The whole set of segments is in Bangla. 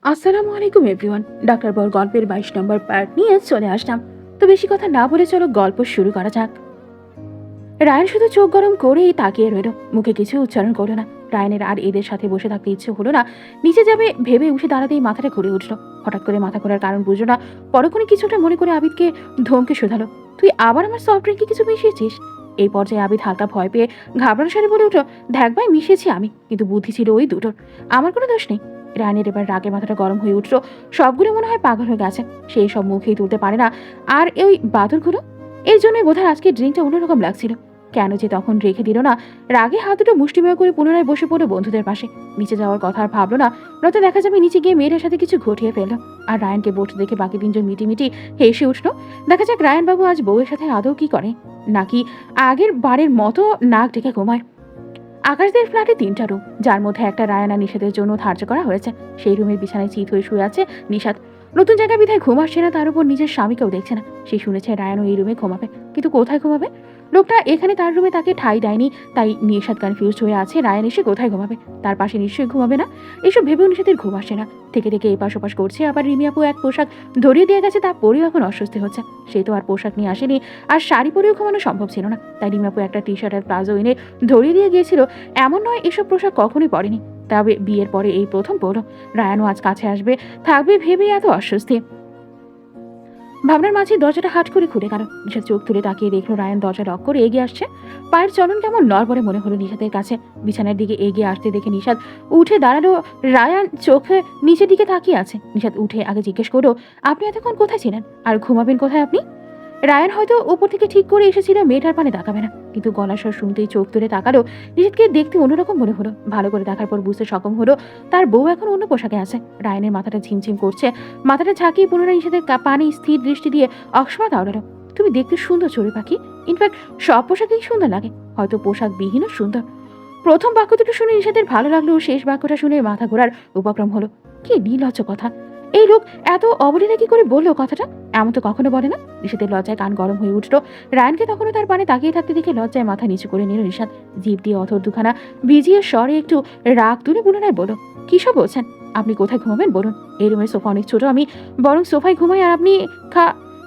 আসসালামু আলাইকুম এভরিওয়ান। ডাক্তার বর গল্পের 22 নম্বর পার্ট নিয়ে চলে আসলাম। তো বেশি কথা না বলে চলো গল্প শুরু করা যাক। রায়ান শুধু চোখ গরম করেই তাকিয়ে রইল, মুখে কিছু উচ্চারণ করলো না। রায়ানের আর এদের সাথে বসে থাকতে ইচ্ছে হলো না। নিচে যাবে ভেবে উঠে দাঁড়াতেই মাথাটা ঘুরে উঠলো। হঠাৎ করে মাথা ঘোরার কারণ বুঝলো না। পরক্ষণে কিছুটা মনে করে আবিদকে ধমকে শোধালো, তুই আবার আমার সফট ড্রিঙ্কে কিছু মিশিয়েছিস? এই পর্যায়ে আবিদ হালকা ভয় পেয়ে ঘাবড়ানো সারে বলে উঠলো, দেখ ভাই, মিশিয়েছি আমি, কিন্তু বুদ্ধি ছিল ওই দুটোর, আমার কোনো দোষ নেই। রায়ানের এবার রাগে মাথাটা গরম হয়ে উঠলো। সবগুলো মনে হয় পাগল হয়ে গেছে, সেই সব মুখেই তুলতে পারে না। আর ওই বাদুরগুলো, এর জন্যই বোধহয় আজকে ড্রিঙ্কটা অন্যরকম লাগছিল। কেন যে তখন রেখে দিল না। রাগে হাত দুটো মুষ্টিমেয় করে পুনরায় বসে পড়লো বন্ধুদের পাশে। নিচে যাওয়ার কথা আর ভাবলো না, নয়তো দেখা যাবে নিচে গিয়ে মেয়েটার সাথে কিছু ঘটিয়ে ফেললো। আর রায়ানকে বসে দেখে বাকি তিনজন মিটিমিটি হেসে উঠলো। দেখা যাক রায়ান বাবু আজ বউয়ের সাথে আদৌ কি করে, নাকি আগের বারের মতো নাক ডেকে ঘুমায়। আকাশদের ফ্ল্যাটে 3টা রুম, যার মধ্যে একটা রায়ান আর নিষাদের জন্য ধার্য করা হয়েছে। সেই রুমের বিছানায় চিত হয়ে শুয়ে আছে নিষাদ। নতুন জায়গায় বিধায় ঘুম আসছে না, তার উপর নিজের স্বামীকেও দেখছে না। সে শুনেছে রায়ানও এই রুমে ঘুমাবে, কিন্তু কোথায় ঘুমাবে? লোকটা এখানে তার রুমে তাকে ঠাঁই দেয়নি, তাই নিষাদ কনফিউজ হয়ে আছে রায়ান এসে কোথায় ঘুমাবে। তার পাশে নিশ্চয়ই ঘুমাবে না। এসব ভেবেও নিষাদের ঘুম আসছে না। থেকে থেকে এপাশ ওপাশ করছে। আবার রিমি আপু এক পোশাক ধরিয়ে দিয়ে গেছে, তা পরেও এখন অস্বস্তি হচ্ছে। সে তো আর পোশাক নিয়ে আসেনি, আর শাড়ি পরেও ঘুমানো সম্ভব ছিল না। তাই রিমি আপু একটা টি শার্ট আর প্লাজো এনে ধরিয়ে দিয়ে গিয়েছিল। এমন নয় এসব পোশাক কখনোই পরেনি, তবে বিয়ের পরে এই প্রথম পরল। রায়ানও আজ কাছে আসবে থাকবে ভেবে এত অস্বস্তি। ভাবনার মাঝে দরজাটা হাট করে খুলে গেল। নিশাদ চোখ তুলে তাকিয়ে দেখলো রায়ান দরজা লক করে এগিয়ে আসছে। পায়ের চলন কেমন নড়বড়ে মনে হলো নিশাদের কাছে। বিছানার দিকে এগিয়ে আসতে দেখে নিশাদ উঠে দাঁড়ালো। রায়ান চোখে নিচের দিকে তাকিয়ে আছে। নিশাদ উঠে আগে জিজ্ঞেস করলো, আপনি এতক্ষণ কোথায় ছিলেন, আর ঘুমাবেন কোথায় আপনি? রায়ান হয়তো উপর থেকে ঠিক করে এসেছিল মেয়েটার পানে তাকাবে না, কিন্তু গলার স্বর শুনতেই চোখ তুলে তাকালো। নিশাদকে দেখতে অন্যরকম মনে হলো। ভালো করে দেখার পর বুঝতে সক্ষম হলো তার বউ এখন অন্য পোশাকে আছে। রায়ানের মাথাটা ঝিমঝিম করছে। মাথাটা ঝাঁকিয়ে পুনরায় নিশাদের পানে স্থির দৃষ্টি দিয়ে অকস্মাৎ আওড়ালো, তুমি দেখতে সুন্দর চড়ুই পাখি। ইনফ্যাক্ট সব পোশাকেই সুন্দর লাগে, হয়তো পোশাক বিহীনও সুন্দর। প্রথম বাক্য দুটো শুনে নিশাদের ভালো লাগলো, শেষ বাক্যটা শুনে মাথা ঘোরার উপক্রম হলো। কি নির্লজ্জ কথা! এই লোক এত অবলীলা কি করে বললো কথাটা? এমন তো কখনো বলে না। নিশাদের লজ্জায় কান গরম হয়ে উঠলো। রায়ানকে তখনও তার পানে তাকিয়ে থাকতে দেখে লজ্জায় মাথা নিচু করে নিল নিশাদ। জিভ দিয়ে অথর দুখানা ভিজিয়ে স্বরে একটু রাগ তুলে পুনরায় বলো, কি সব বলছেন? আপনি কোথায় ঘুমাবেন বলুন? এই রুমের সোফা অনেক ছোট, আমি বরং সোফায় ঘুমাই, আর আপনি খা।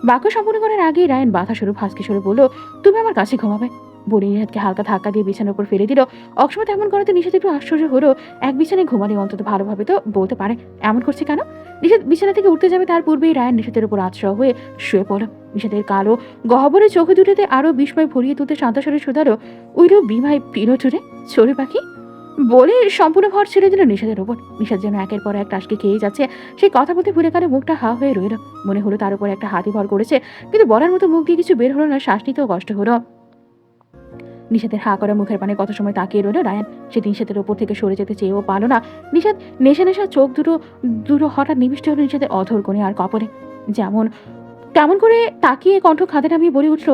বাক্য সম্পূর্ণ করার আগেই রায়ান বাধা স্বরূপ হাসকে সরে বলল, তুমি আমার কাছে ঘুমাবে। বলে নিহাদকে হালকা ধাক্কা দিয়ে বিছানার উপর ফেলে দিল। অকস্মাৎ এমন করাতে নিষাদ একটু আশ্চর্য হলো। এক বিছানায় ঘুমালে অন্তত ভালোভাবে তো বলতে পারে, এমন করছে কেন? নিষাদ বিছানা থেকে উঠতে যাবে, তার পূর্বেই রায়ান নিষাদের উপর আশ্রয় হয়ে শুয়ে পড়ল। নিষাদের কালো গহ্বরে চোখে দুটোতে আরো বিস্ময় ভরিয়ে তুলতে শান্তাস্বরে শুধালো, উইলো বিমাই পিলো চুরে চড়ুই পাখি। বলে সম্পূর্ণ ভর ছেড়ে দিল নিষাদের ওপর। নিষাদ যেন একের পর এক টাসকে খেয়ে যাচ্ছে। সেই কথা বলতে ভুলে গেলে মুখটা হা হয়ে রইল। মনে হলো তার উপর একটা হাতি ভর করেছে, কিন্তু বলার মতো মুখ দিয়ে কিছু বের হলো না। শ্বাস নিতেও কষ্ট হলো। নিষাদের হা করা মুখের পানে কত সময় তাকিয়ে রইল রায়ান। সে নিষাদের ওপর থেকে সরে যেতে চেয়েও পারল না। নিষাদ নেশা নেশা চোখ দুটো দুটো হঠাৎ নিবিষ্ট হলো নিষাদের অধর কোণে আর কপলে। যেমন কেমন করে তাকিয়ে কণ্ঠ খাদে নামিয়ে বলে উঠল,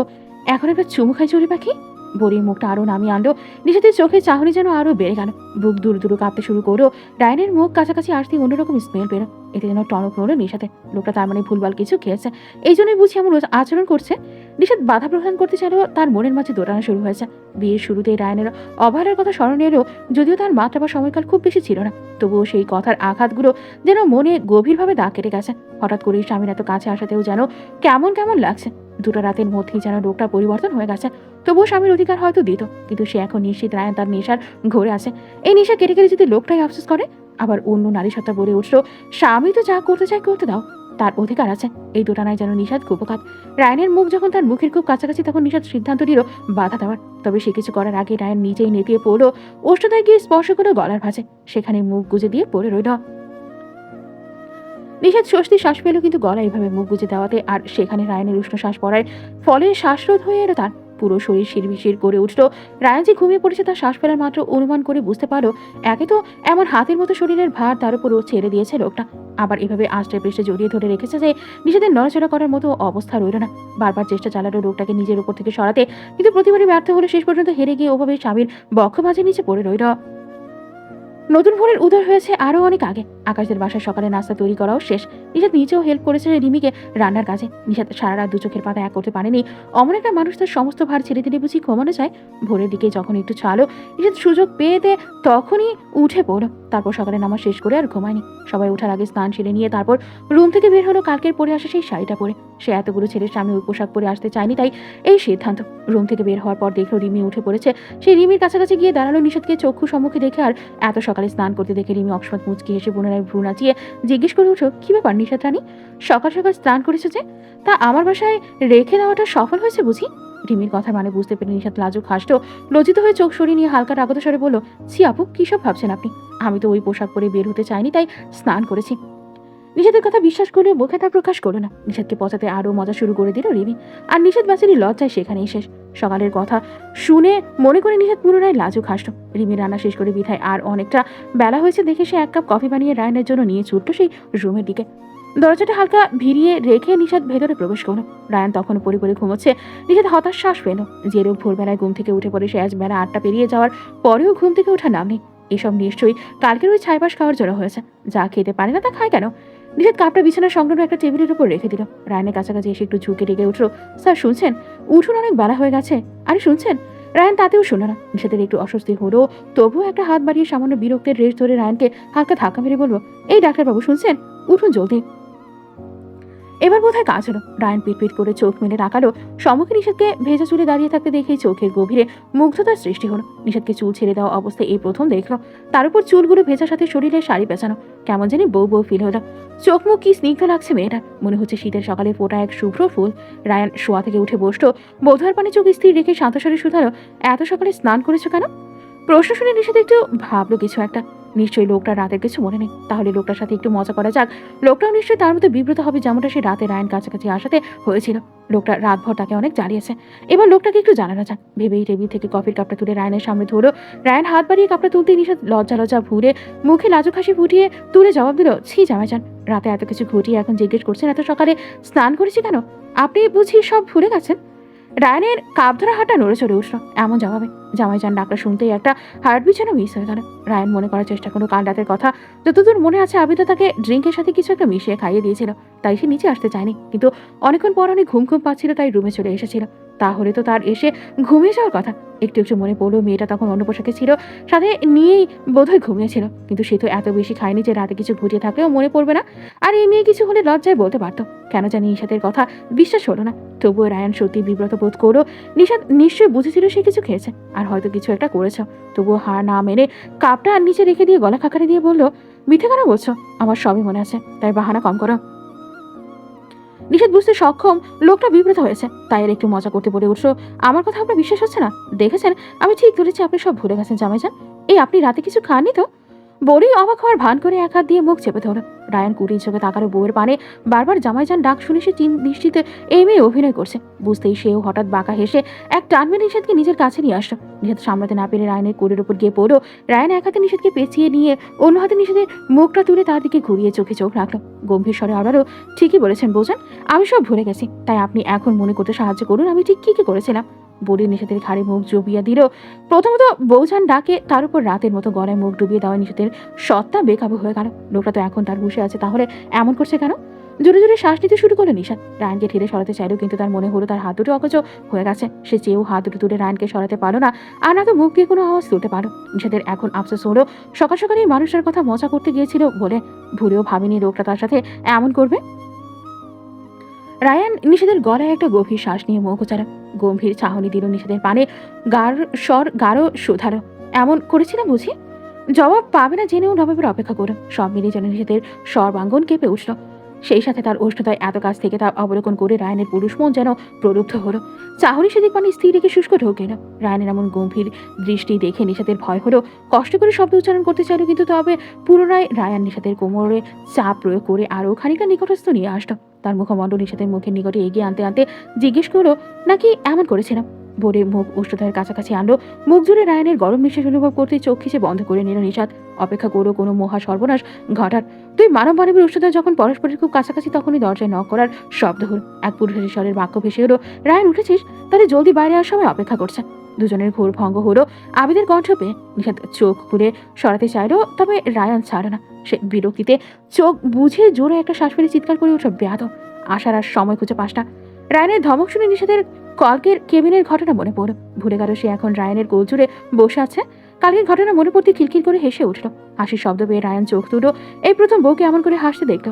এখন একটা চুমু খাই চড়ুই পাখি। বড়ির মুখটা আরো নামিয়ে আনলো। নিষাদের চোখে চাহনি যেন আরো বেড়ে গেল। বুক দূর দূর কাঁপতে শুরু করলো। রায়ানের মুখ কাছাকাছি আসতে অন্যরকম স্মেল পেল। এতে যেন টনক নড়লো নিষাদে। লোকটা তার মানে ভুলভাল কিছু খেয়েছে, এই জন্যই বুঝি এমন আচরণ করছে। নিষাদ বাধা প্রদান করতে চাইলেও তার মনের মাঝে দৌড়ানো শুরু হয়েছে। বিয়ের শুরুতেই রায়ানের অবহেলার কথা স্মরণে এলো, যদিও তার মাত্রা বা সময়কাল খুব বেশি ছিল না। তবুও সেই কথার আঘাতগুলো যেন মনে গভীরভাবে দাগ কেটে গেছে। হঠাৎ করে স্বামীর এত কাছে আসাতেও যেন কেমন কেমন লাগছে। দুটো রাতের মধ্যেই যেন লোকটা পরিবর্তন হয়ে গেছে। তবুও স্বামীর অধিকার হয়তো দিত, কিন্তু সে এখন নিশ্চিত রায়ান তার নেশার ঘোরে আছে। এই নেশা কেটে কেটে যদি লোকটাই আফসোস করে, আবার অন্য নারী সত্তা বলে উঠল, স্বামী তো যা করতে চায় করতে দাও, তার অধিকার আছে। এই দুটানায় যেন নিষাদ কুপকাত। রায়ানের মুখ যখন তার মুখের খুব কাছাকাছি, তখন নিষাদ সিদ্ধান্ত নিল বাধা দেওয়ার। তবে সে কিছু করার আগে রায়ান নিজেই নেতিয়ে পড়লো। ওষ্ঠদায় গিয়ে স্পর্শ করলো গলার ভাঁজে, সেখানে মুখ গুজে দিয়ে পড়ে রইল। নিষাদ স্বস্তি শ্বাস পেল, কিন্তু গলা এভাবে মুখ গুজে দেওয়াতে আর সেখানে রায়ানের উষ্ণ শ্বাস পড়ায় ফলে শ্বাসরোধ হয়ে এলো তার। পুরো শরীর শিরবিশির করে উঠল। রায়ান যে ঘুমিয়ে পড়েছে তার শ্বাস ফেলার মাত্র অনুমান করে বুঝতে পারো, একে তো এমন হাতের মতো শরীরের ভার তার উপর ছেড়ে দিয়েছে লোকটা, আবার এভাবে আষ্টে পৃষ্ঠে জড়িয়ে ধরে রেখেছে যে নিষাদের নড়াচড়া করার মতো অবস্থা রইল না। বারবার চেষ্টা চালালো লোকটাকে নিজের উপর থেকে সরাতে, কিন্তু প্রতিবারই ব্যর্থ হলে শেষ পর্যন্ত হেরে গিয়ে ওভাবে স্বামীর বক্ষ ভাঁজে নিচে পড়ে রইল। নতুন ভোরের উদয় হয়েছে আরো অনেক আগে। আকাশদের বাসায় সকালে নাস্তা তৈরি করাও শেষ। নিশাত নিজেও হেল্প করেছে রিমিকে রান্নার কাজে। নিশাত সারা রাত দু চোখের পাতা এক করতে পারেনি। অমন একটা মানুষ তার সমস্ত ভার ছেড়ে দিলে বুঝি ঘুমানো যায়? ভোরের দিকে যখন একটু ছাড়ো নিশাত সুযোগ পেয়ে তখনই উঠে পড়ো। তারপর সকালে নামাজ শেষ করে আর ঘুমায়নি। সবাই ওঠার আগে স্নান সেরে নিয়ে তারপর রুম থেকে বের হলো কালকের পরে আসা সেই শাড়িটা পরে। সে এতগুলো ছেলের সামনে ওই পোশাক পরে আসতে চায়নি, তাই এই সিদ্ধান্ত। রুম থেকে বের হওয়ার পর দেখলো রিমি উঠে পড়েছে। সেই রিমির কাছাকাছি গিয়ে দাঁড়ালো নিশাতকে চক্ষু সম্মুখে দেখে। আর এত সকালে স্নান করতে দেখে রিমি অকস্মাৎ মুচকি হেসে পুনরায় ভ্রু নাচিয়ে জিজ্ঞেস করে উঠো, কি ব্যাপার নিশাত রানী, সকাল সকাল স্নান করেছো যে? তা আমার বাসায় রেখে দেওয়াটা সফল হয়েছে বুঝি? রিমির কথা মানে বুঝতে পেরে নিশাত লাজুক হাসলো। লজ্জিত হয়ে চোখ সরিয়ে নিয়ে হালকা রাগত স্বরে বলল, ছি আপু, কি সব ভাবছেন আপনি? আমি তো ওই পোশাক পরে বের হতে চাইনি, তাই স্নান করেছি। নিষাদের কথা বিশ্বাস করলে মুখে তা প্রকাশ করলো না। নিষাদকে পচাতে আরো মজা শুরু করে দিল রিমি। আর নিষাদ বাঁচেনি লজ্জায় সেখানেই শেষ। সকালের কথা শুনে মনে করে নিষাদ পুনরায় লাজুক হাসলো। রিমি রান্না শেষ করে বিধায় আর অনেকটা বেলা হয়েছে দেখে সে 1 কাপ কফি বানিয়ে রায়নের জন্য নিয়ে ছুটল সেই রুমের দিকে। দরজাটা হালকা ভিড়িয়ে রেখে নিষাদ ভেতরে প্রবেশ করলো। রায়ান তখন পরিপরে ঘুমোচ্ছে। নিষাদ হতাশ শ্বাস পেল। যে লোক ভোরবেলায় ঘুম থেকে উঠে পড়ে সে আজ বেলা 8টা পেরিয়ে যাওয়ার পরেও ঘুম থেকে ওঠার নাম নেই। এসব নিশ্চয়ই কালকের ওই ছাইপাশ খাওয়ার জন্য হয়েছে। যা খেতে পারে না তা খায় কেন? নিষাদ কাপটা বিছানার সংলগ্ন একটা টেবিলের উপর রেখে দিল। রায়ানের কাছাকাছি এসে একটু ঝুঁকে ডেকে উঠল, স্যার শুনছেন? উঠুন, অনেক বেলা হয়ে গেছে। আরে শুনছেন? রায়ান তাতেও শুনল না। নিষাদের একটু অস্বস্তি হলো, তবুও একটা হাত বাড়িয়ে সামান্য বিরক্তের রেশ ধরে রায়ানকে হালকা ধাক্কা মেরে বলবো, এই ডাক্তারবাবু শুনছেন? উঠুন জলদি। এবার বোধহয় কাজ হলো। রায়ান পিটপিট করে চোখ মেলে তাকালো। সম্মুখে নিষাদকে ভেজা চুলে দাঁড়িয়ে থাকতে দেখেই চোখের গভীরে মুগ্ধতার সৃষ্টি হলো। নিষাদকে চুল ছেড়ে দেওয়া অবস্থায় এই প্রথম দেখলো। তার উপর চুলগুলো ভেজার সাথে শরীরে শাড়ি পেঁচানো। কেমন জানি বউ বউ ফিল হলো। চোখ মুখ কি স্নিগ্ধ লাগছে মেয়েটা, মনে হচ্ছে শীতের সকালে ফোটা এক শুভ্র ফুল। রায়ান শোয়া থেকে উঠে বসলো। বধুয়ার পানে চোখ স্থির রেখে শান্তস্বরে শুধালো, এত সকালে স্নান করেছো কেন? প্রশ্ন শুনে নিষাদ একটু ভাবলো কিছু একটা। নিশ্চয়ই লোকটা রাতের কিছু মনে নেই। তাহলে লোকটার সাথে একটু মজা করা যাক। লোকটাও নিশ্চয়ই তার মতো বিব্রত হবে যেমনটা সে রাতে রায়ান কাছাকাছি আসাতে হয়েছিল। লোকটা রাতভর তাকে অনেক জ্বালিয়েছে। এবার লোকটাকে একটু জানানো যাক ভেবেই টেবিল থেকে কফির কাপটা তুলে রায়ানের সামনে ধরো। রায়ান হাত বাড়িয়ে কাপটা তুলতেই নিষাদ লজ্জা লজ্জা ভুলে মুখে লাজুক হাসি ফুটিয়ে তুলে জবাব দিল, ছি জামাইজান, রাতে এত কিছু ঘটিয়ে এখন জিজ্ঞেস করছেন এত সকালে স্নান করেছি কেন? আপনি বুঝি সব ভুলে গেছেন? রায়ানের কাপ ধরা হাঁটা নড়ে চড়ে উঠল এমন জবাবে। জামাইজান ডাকটা শুনতেই একটা হার্ট বিট যেন মিস হয়ে গেল। রায়ান মনে করার চেষ্টা করলো কাল রাতের কথা। যতদূর মনে আছে আবিদা তাকে ড্রিঙ্কের সাথে কিছু একটা মিশিয়ে খাইয়ে দিয়েছিল, তাই সে নিচে আসতে চায়নি। কিন্তু অনেকক্ষণ পর অনেক ঘুম পাচ্ছিল, তাই রুমে চলে এসেছিল। তাহলে তো তার এসে ঘুমিয়ে যাওয়ার কথা। একটু একটু মনে পড়লো মেয়েটা তখন অন্য পোশাকে ছিল, সাথে নিয়েই বোধহয় ঘুমিয়েছিল। কিন্তু সে তো এত বেশি খায়নি যে রাতে কিছু ঘটিয়ে থাকলেও মনে পড়বে না। আর এই মেয়ে কিছু হলে লজ্জায় বলতে পারতো। কেন জানি নিষাদের কথা বিশ্বাস হলো না। তবুও রায়ান সত্যি বিব্রত বোধ করলো। নিষাদ নিশ্চয়ই বুঝেছিল সে কিছু খেয়েছে আর হয়তো কিছু একটা করেছে। তবুও হার না মেনে কাপটা আর নিচে রেখে দিয়ে গলা খাকারে দিয়ে বলল, মিথ্যে কেন বলছো? আমার সবই মনে আছে, তাই বাহানা কম করো। নিষাদ বুঝতে সক্ষম লোকটা বিব্রত হয়েছে, তাই আর একটু মজা করতে বলে উঠল, আমার কথা আপনার বিশ্বাস হচ্ছে না? দেখেছেন আমি ঠিক ধরেছি আপনি সব ভুলে গেছেন জামাইজান। এই আপনি রাতে কিছু খাননি তো? বলেই অবাক হওয়ার ভান করে এক হাত দিয়ে মুখ চেপে ধরল। রায়ান কুড়ি চোখে তাকালো বউয়ের পানে। বারবার জামাইজান ডাক শুনে সে নিশ্চিত এই মেয়ে অভিনয় করছে। বুঝতেই সেও হঠাৎ বাঁকা হেসে এক টান মেরে নিষাদকে নিজের কাছে নিয়ে আসলো। নিষাদ সামলাতে না পেরে রায়ানের কোলের উপর গিয়ে পড়লো। রায়ান এক হাতে নিষাদকে পেঁচিয়ে নিয়ে অন্য হাতে নিষাদের মুখটা তুলে তার দিকে ঘুরিয়ে চোখে চোখ রাখলো। গম্ভীর স্বরে আবারও, ঠিকই বলেছেন বৌজান, আমি সব ভুলে গেছি, তাই আপনি এখন মনে করতে সাহায্য করুন আমি ঠিক কি কি করেছিলাম। বলে নিষাদের ঘাড়ে মুখ জবিয়ে দিল। প্রথমত বৌজান ডাকে, তার উপর রাতের মতো গলায় মুখ ডুবিয়ে দেওয়া নিষাদের সত্তা বেকাবু হয়ে গেল। লোকটা তো এখন তার হুঁশে আছে, তাহলে এমন করছে কেন? জোরে জোরে শ্বাস নিতে শুরু করলো নিষাদ। রায়ানকে ঠেলে সরাতে চাইল, কিন্তু তার মনে হলো তার হাত দুটো অকচ হয়ে গেছে। সে চেয়েও হাত দুটো তুলে রায়ানকে সরাতে পারলো না, আর না তো মুখ দিয়ে কোনো আওয়াজ তুলতে পারলো। নিষাদের এখন আফসোস হলো সকাল সকাল এই মানুষের কথা মজা করতে গিয়েছিল বলে। ভুলেও ভাবিনি লোকটা তার সাথে এমন করবে। রায়ান নিষাদের গলায় একটা গভীর শ্বাস নিয়ে মুখ উচালো। গম্ভীর চাহনি দিল নিষাদের পানে। গাঢ় শুধালো, এমন করেছিলাম বুঝি? জবাব পাবে না জেনেও নবাবের অপেক্ষা করো। সব মিলিয়ে যেন নিষাদের সর্বাঙ্গন কেঁপে উঠল। সেই সাথে তার উষ্ণতায় এত কাছ থেকে তা অবলোকন করে রায়ানের পুরুষ মন যেন প্রলুব্ধ হলো। চাহনি সেদিক পানে স্থির রেখে শুষ্ক ঢোক গেল। রায়ানের এমন গম্ভীর দৃষ্টি দেখে নিষাদের ভয় হলো। কষ্ট করে শব্দ উচ্চারণ করতে চাইল, কিন্তু তবে পুনরায় রায়ান নিষাদের কোমরে চাপ প্রয়োগ করে আরও খানিকটা নিকটস্থ নিয়ে আসলো। তার মুখমণ্ডল নিষাদের মুখের নিকটে এগিয়ে আনতে আনতে জিজ্ঞেস করলো, নাকি এমন করেছিলাম? বলে মুখ উষ্ণতার কাছাকাছি আনলো। মুখ জুড়ে রায়ানের গরম নিঃশ্বাস অনুভব করতে চোখ খিচে বন্ধ করে নিল নিষাদ। অপেক্ষা করো কোনো মহা সর্বনাশ ঘটার। তুই মানবের উষ্ণতা যখন পরস্পরের খুব কাছাকাছি, তখনই দরজায় নক করার শব্দ হল। এক পুরুষের স্বরের বাক্য ভেসে হলো, রায়ান উঠেছিস? তাহলে জলদি বাইরে আসার সময় অপেক্ষা করছে। দুজনের ঘোর ভঙ্গ হলো আবিদের কণ্ঠ পেয়ে। নিষাদ চোখ খুলে সরাতে চাইল, তবে রায়ান ছাড়ো না। সে বিরক্তিতে চোখ বুঝে জোরে একটা শ্বাস ফেলে চিৎকার করে উঠল, বেয়াদব! আসার আর সময় খুঁজে পাসটা। রায়ানের ধমক শুনে নিষেধের কলকের কেবিনের ঘটনা মনে পড়ল। ভুলে গেল সে এখন রায়ানের কোল জুড়ে বসে আছে। কালকের ঘটনা মনে পড়তে খিলখিল করে হেসে উঠল। হাসির শব্দ পেয়ে রায়ান চোখ তুলো। এই প্রথম বউকে এমন করে হাসতে দেখল,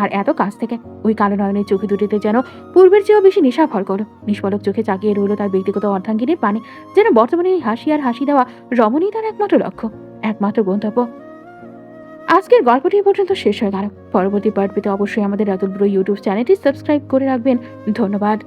আর এত কাছ থেকে। ওই কালো নয়নের চোখে দুটিতে যেন পূর্বের চেয়েও বেশি নেশা ভর করলো। নিষ্পলক চোখে চাকিয়ে রইল তার ব্যক্তিগত অর্ধাঙ্গিনীর পানে। যেন বর্তমানে এই হাসি আর হাসি দেওয়া রমণী তার একমাত্র লক্ষ্য, একমাত্র গন্তব্য। আজকের গল্পটি এ পর্যন্ত শেষ হয়ে গেল। পরবর্তী পার্ট পেতে অবশ্যই আমাদের রাতুল ব্রো ইউটিউব চ্যানেলটি সাবস্ক্রাইব করে রাখবেন। ধন্যবাদ।